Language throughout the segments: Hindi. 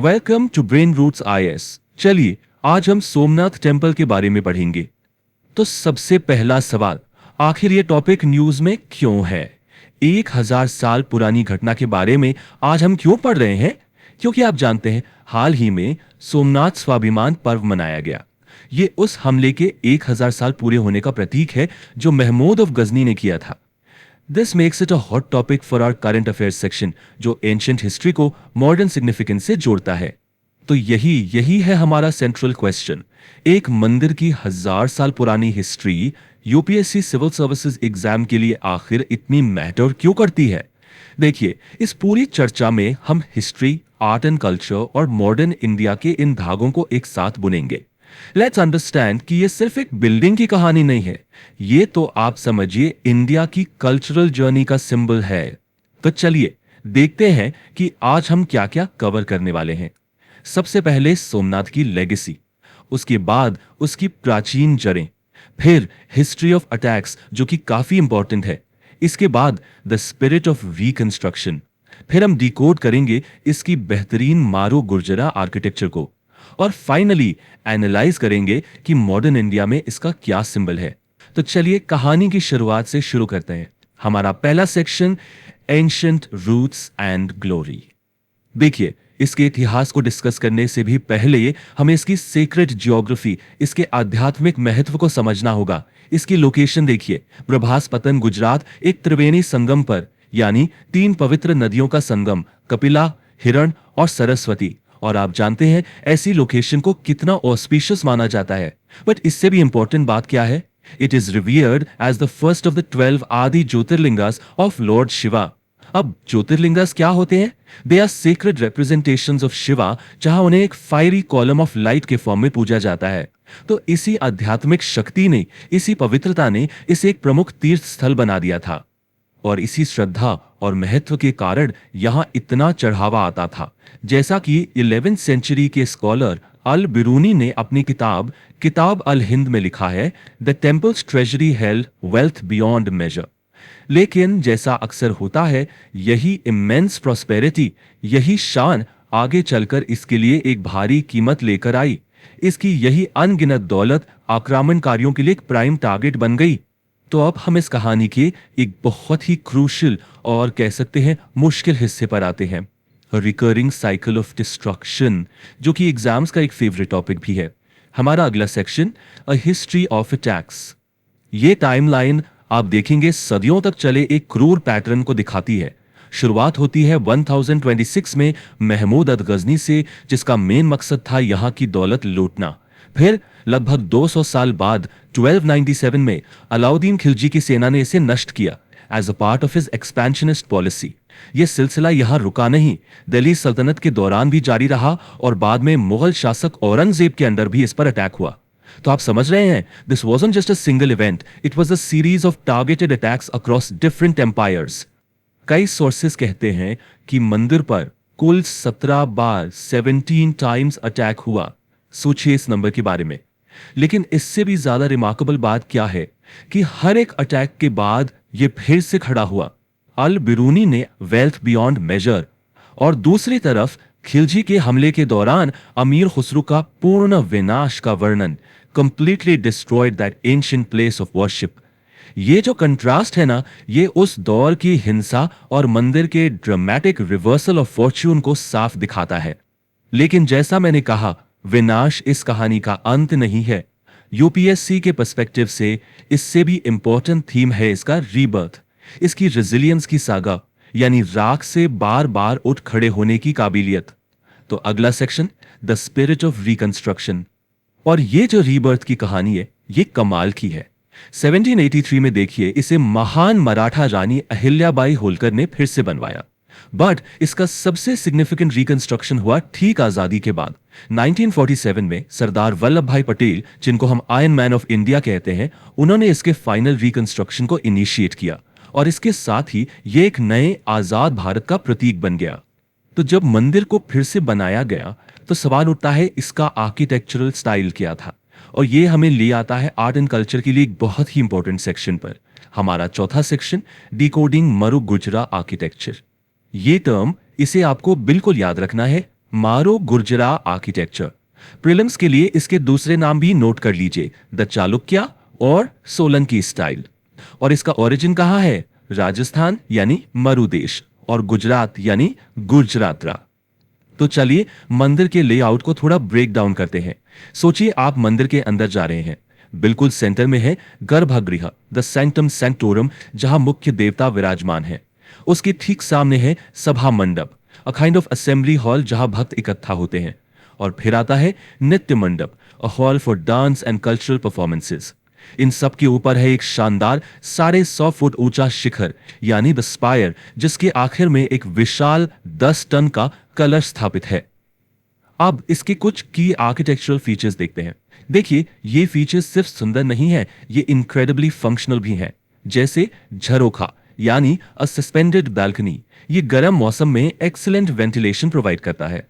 Welcome to brain roots IAS. चलिए आज हम सोमनाथ टेम्पल के बारे में पढ़ेंगे। तो सबसे पहला सवाल, आखिर ये टॉपिक न्यूज में क्यों है? 1000 साल पुरानी घटना के बारे में आज हम क्यों पढ़ रहे हैं? क्योंकि आप जानते हैं, हाल ही में सोमनाथ स्वाभिमान पर्व मनाया गया। ये उस हमले के 1000 साल पूरे होने का प्रतीक है जो महमूद ऑफ गजनी ने किया था। This makes it a hot topic for our current affairs section, जो एंशिएंट हिस्ट्री को मॉडर्न सिग्निफिकेंस से जोड़ता है। तो यही है हमारा सेंट्रल क्वेश्चन। एक मंदिर की 1000 साल पुरानी history UPSC civil services exam के लिए आखिर इतनी मैटर क्यों करती है? देखिए, इस पूरी चर्चा में हम हिस्ट्री, आर्ट एंड कल्चर और मॉडर्न इंडिया के इन धागों को एक साथ बुनेंगे। लेट्स अंडरस्टैंड कि ये सिर्फ एक बिल्डिंग की कहानी नहीं है, ये तो आप समझिए इंडिया की कल्चरल जर्नी का सिंबल है। तो चलिए देखते हैं कि आज हम क्या क्या कवर करने वाले हैं। सबसे पहले सोमनाथ की लेगेसी, उसके बाद उसकी प्राचीन जड़ें, फिर हिस्ट्री ऑफ अटैक्स जो कि काफी इंपॉर्टेंट है, इसके बाद द स्पिरिट ऑफ रिकंस्ट्रक्शन, फिर हम डिकोड करेंगे इसकी बेहतरीन मारो गुर्जरा आर्किटेक्चर को, और फाइनली एनालाइज करेंगे कि मॉडर्न इंडिया में इसका क्या सिंबल है। तो चलिए कहानी की शुरुआत से शुरू करते हैं। हमारा पहला section, ancient roots and glory. देखिए, इसके इतिहास को डिस्कस करने से भी पहले हमें इसकी सीक्रेट जियोग्राफी, इसके आध्यात्मिक महत्व को समझना होगा। इसकी लोकेशन देखिए, प्रभासपतन गुजरात, एक त्रिवेणी संगम पर, यानी 3 पवित्र नदियों का संगम, कपिला, हिरण और सरस्वती। और आप जानते हैं ऐसी लोकेशन को कितना ऑस्पिशियस माना जाता है। बट इससे भी इंपॉर्टेंट बात क्या है? It is revered as the first of the 12 आदि ज्योतिर्लिंगास ऑफ लॉर्ड शिवा। अब ज्योतिर्लिंगास क्या होते हैं? They are sacred representations of Shiva, जहां उन्हें एक फायरी कॉलम ऑफ लाइट के फॉर्म में पूजा जाता है। तो इसी आध्यात्मिक शक्ति ने, इसी पवित्रता ने इसे एक प्रमुख तीर्थ स्थल बना दिया था। और इसी श्रद्धा और महत्व के कारण यहां इतना चढ़ावा आता था। जैसा कि 11वीं सेंचुरी के स्कॉलर अल बिरूनी ने अपनी किताब अल हिंद में लिखा है, the temple's treasury held wealth beyond measure. लेकिन जैसा अक्सर होता है, यही इमेंस प्रॉस्पेरिटी, यही शान आगे चलकर इसके लिए एक भारी कीमत लेकर आई। इसकी यही अनगिनत दौलत आक्रमणकारियों के लिए एक प्राइम टारगेट बन गई। तो अब हम इस कहानी के एक बहुत ही क्रूशियल और कह सकते हैं मुश्किल हिस्से पर आते हैं, रिकरिंग साइकिल ऑफ डिस्ट्रक्शन, जो कि एग्जाम्स का एक फेवरेट टॉपिक भी है। हमारा अगला section, a history of attacks. ये टाइमलाइन आप देखेंगे सदियों तक चले एक क्रूर पैटर्न को दिखाती है। शुरुआत होती है 1026 में महमूद अद गजनी से, जिसका मेन मकसद था यहां की दौलत लूटना। फिर लगभग 200 साल बाद 1297 में अलाउद्दीन खिलजी की सेना ने इसे नष्ट किया as a part of his expansionist policy. यह सिलसिला यहां रुका नहीं, दिल्ली सल्तनत के दौरान भी जारी रहा और बाद में मुगल शासक औरंगजेब के अंडर भी इस पर अटैक हुआ। तो आप समझ रहे हैं, this wasn't just a single event, it was a series of targeted attacks across different empires. कई सोर्सेस कहते हैं कि मंदिर पर कुल 17 बार 17 टाइम्स अटैक हुआ। सोचिए इस नंबर के बारे में। लेकिन इससे भी ज्यादा रिमार्केबल बात क्या है कि हर एक अटैक के बाद यह फिर से खड़ा हुआ। अल बिरूनी ने वेल्थ बियॉन्ड मेजर, और दूसरी तरफ खिलजी के हमले के दौरान अमीर खुसरो का पूर्ण विनाश का वर्णन, completely destroyed that ancient place of worship. ये जो कंट्रास्ट है ना, ये उस दौर की हिंसा और मंदिर के ड्रामेटिक रिवर्सल ऑफ फॉर्च्यून को साफ दिखाता है। लेकिन जैसा मैंने कहा, विनाश इस कहानी का अंत नहीं है। यूपीएससी के पर्सपेक्टिव से इससे भी इंपॉर्टेंट थीम है इसका रीबर्थ, इसकी रेजिलियंस की सागा, यानी राख से बार बार उठ खड़े होने की काबिलियत। तो अगला section, the spirit of reconstruction. और ये जो रीबर्थ की कहानी है, ये कमाल की है। 1783 में देखिए, इसे महान मराठा रानी अहिल्याबाई होलकर ने फिर से बनवाया। बट इसका सबसे सिग्निफिकेंट रिकंस्ट्रक्शन हुआ ठीक आजादी के बाद। 1947 में सरदार वल्लभ भाई पटेल, जिनको हम आयरन मैन ऑफ इंडिया कहते हैं, उन्होंने इसके फाइनल रिकंस्ट्रक्शन को इनिशिएट किया, और इसके साथ ही ये एक नए आजाद भारत का प्रतीक बन गया। तो जब मंदिर को फिर से बनाया गया, तो सवाल उठता है इसका आर्किटेक्चरल स्टाइल क्या था। और ये हमें ले आता है आर्ट एंड कल्चर के लिए एक बहुत ही इंपॉर्टेंट सेक्शन पर। हमारा चौथा सेक्शन, डिकोडिंग मरु गुजरा आर्किटेक्चर। ये टर्म, इसे आपको बिल्कुल याद रखना है, मारो गुर्जरा आर्किटेक्चर। प्रीलिम्स के लिए इसके दूसरे नाम भी नोट कर लीजिए, द चालुक्या और सोलंकी स्टाइल। और इसका ओरिजिन कहाँ है? राजस्थान यानी मरुदेश, और गुजरात यानी गुजरातरा। तो चलिए मंदिर के लेआउट को थोड़ा ब्रेक डाउन करते हैं। सोचिए आप मंदिर के अंदर जा रहे हैं। बिल्कुल सेंटर में है गर्भगृह, द सैंक्टम सैंक्टोरम, जहां मुख्य देवता विराजमान है। उसके ठीक सामने है सभा मंडप, a kind of assembly hall जहां भक्त इकट्ठा होते हैं। और फिर आता है Nitya Mandap, a hall for dance and cultural performances. इन सब के ऊपर है एक शानदार 150 फुट ऊंचा शिखर यानी द स्पायर, जिसके आखिर में एक विशाल 10 टन का कलश स्थापित है। अब इसके कुछ की आर्किटेक्चरल फीचर्स देखते हैं। देखिए ये फीचर्स सिर्फ सुंदर नहीं है, ये इनक्रेडिबली फंक्शनल भी है। जैसे झरोखा यानी अ सस्पेंडेड बैल्कनी, ये गर्म मौसम में एक्सीलेंट वेंटिलेशन प्रोवाइड करता है।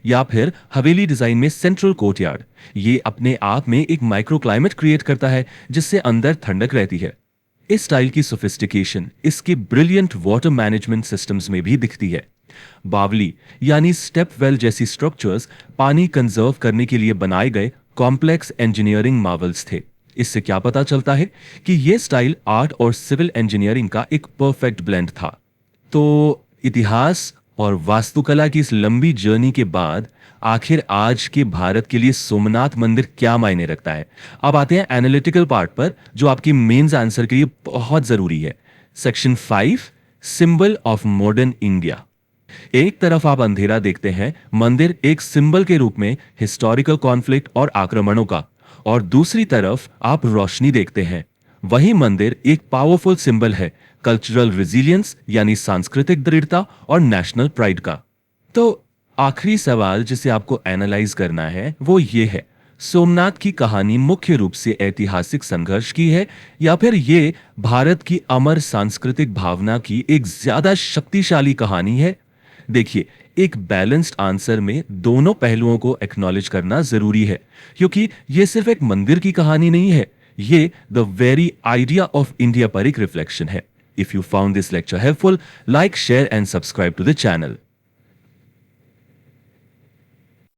या फिर हवेली डिजाइन में सेंट्रल कोर्टयार्ड, ये अपने आप में एक माइक्रो क्लाइमेट क्रिएट करता है जिससे अंदर ठंडक रहती है। इस स्टाइल की सोफिस्टिकेशन इसके ब्रिलियंट वाटर मैनेजमेंट सिस्टम्स में भी दिखती है। बावली यानी स्टेप वेल जैसी स्ट्रक्चर्स पानी कंजर्व करने के लिए बनाए गए कॉम्प्लेक्स इंजीनियरिंग मार्वल्स थे। इससे क्या पता चलता है कि यह स्टाइल आर्ट और सिविल इंजीनियरिंग का एक परफेक्ट ब्लेंड था। तो इतिहास और वास्तुकला की इस लंबी जर्नी के बाद आखिर आज के भारत के लिए सोमनाथ मंदिर क्या मायने रखता है? अब आते हैं एनालिटिकल पार्ट पर, जो आपकी मेंस आंसर के लिए बहुत जरूरी है। Section 5, symbol of modern India. एक तरफ आप अंधेरा देखते हैं, मंदिर एक सिंबल के रूप में हिस्टोरिकल कॉन्फ्लिक्ट और आक्रमणों का, और दूसरी तरफ आप रोशनी देखते हैं। वही मंदिर एक पावरफुल सिंबल है कल्चरल रिजिलियंस यानी सांस्कृतिक दृढ़ता और नेशनल प्राइड का। तो आखिरी सवाल जिसे आपको एनालाइज करना है वो ये है, सोमनाथ की कहानी मुख्य रूप से ऐतिहासिक संघर्ष की है या फिर ये भारत की अमर सांस्कृतिक भावना की एक ज्यादा शक्तिशाली कहानी है? देखिए एक बैलेंस्ड आंसर में दोनों पहलुओं को एक्नॉलेज करना जरूरी है, क्योंकि ये सिर्फ एक मंदिर की कहानी नहीं है, ये the very idea of India पर एक रिफ्लेक्शन है। If you found this lecture helpful, like, share and subscribe to the channel.